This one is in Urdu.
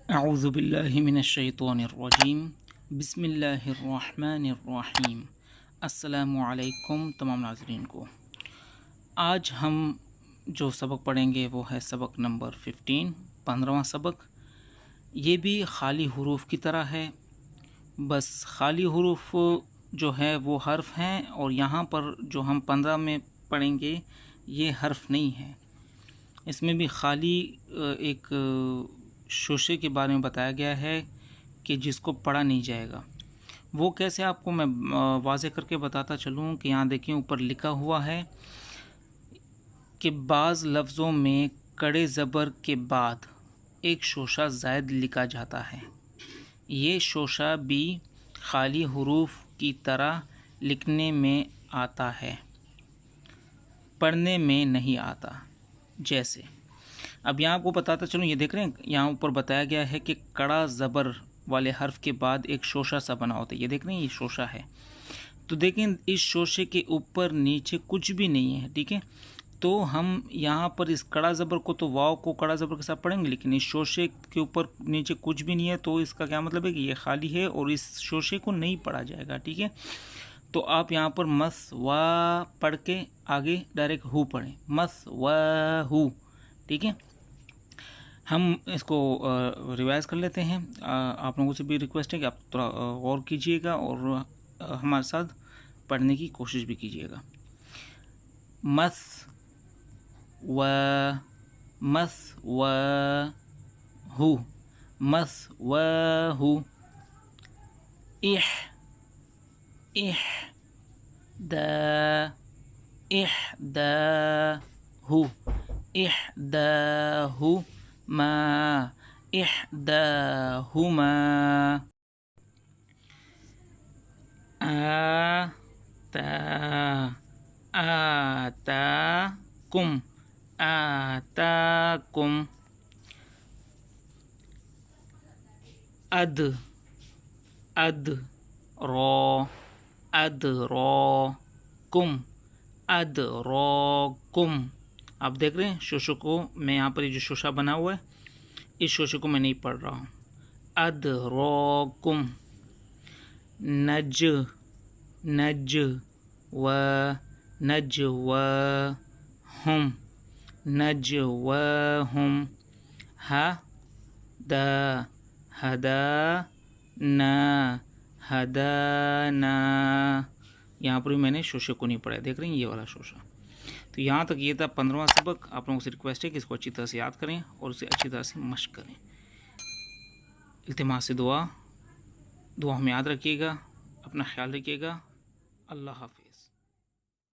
اعوذ باللہ من الشیطان الرجیم بسم اللہ الرحمن الرحیم۔ السلام علیکم تمام ناظرین کو۔ آج ہم جو سبق پڑھیں گے وہ ہے سبق نمبر 15واں سبق۔ یہ بھی خالی حروف کی طرح ہے، بس خالی حروف جو ہے وہ حرف ہیں، اور یہاں پر جو ہم 15 میں پڑھیں گے یہ حرف نہیں ہے۔ اس میں بھی خالی ایک شوشے کے بارے میں بتایا گیا ہے کہ جس کو پڑھا نہیں جائے گا۔ وہ کیسے آپ کو میں واضح کر کے بتاتا چلوں کہ یہاں دیکھیں اوپر لکھا ہوا ہے کہ بعض لفظوں میں کڑے زبر کے بعد ایک شوشہ زائد لکھا جاتا ہے۔ یہ شوشہ بھی خالی حروف کی طرح لکھنے میں آتا ہے، پڑھنے میں نہیں آتا۔ جیسے اب یہاں آپ کو بتاتا چلوں، یہ دیکھ رہے ہیں یہاں اوپر بتایا گیا ہے کہ کڑا زبر والے حرف کے بعد ایک شوشہ سا بنا ہوتا ہے۔ یہ دیکھ رہے ہیں یہ شوشہ ہے، تو دیکھیں اس شوشے کے اوپر نیچے کچھ بھی نہیں ہے، ٹھیک ہے۔ تو ہم یہاں پر اس کڑا زبر کو تو واو کو کڑا زبر کے ساتھ پڑھیں گے، لیکن اس شوشے کے اوپر نیچے کچھ بھی نہیں ہے، تو اس کا کیا مطلب ہے کہ یہ خالی ہے اور اس شوشے کو نہیں پڑھا جائے گا، ٹھیک ہے۔ تو آپ یہاں پر مس و پڑھ کے آگے ڈائریکٹ ہو پڑھیں، مس و ہو، ٹھیک ہے۔ ہم اس کو ریوائز کر لیتے ہیں۔ آپ لوگوں سے بھی ریکویسٹ ہے کہ آپ تھوڑا غور کیجئے گا اور ہمارے ساتھ پڑھنے کی کوشش بھی کیجئے گا۔ مس و ہو، مس و ہو، احداہو، احداہما، احداہما، آتاکم، آتاکم، ادراکم، ادراکم۔ آپ دیکھ رہے ہیں شوشے کو، میں یہاں پر یہ جو شوشہ بنا ہوا ہے اس شوشے کو میں نہیں پڑھ رہا ہوں۔ ادراکم، نجواہم، نجواہم، ہدانا، ہدانا۔ یہاں پر بھی میں نے شوشے کو نہیں پڑھا، دیکھ رہے ہیں یہ والا شوشہ۔ تو یہاں تک یہ تھا 15واں سبق۔ آپ لوگوں سے ریکویسٹ ہے کہ اس کو اچھی طرح سے یاد کریں اور اسے اچھی طرح سے مشق کریں۔ التماس سے دعا میں یاد رکھیے گا، اپنا خیال رکھیے گا۔ اللہ حافظ۔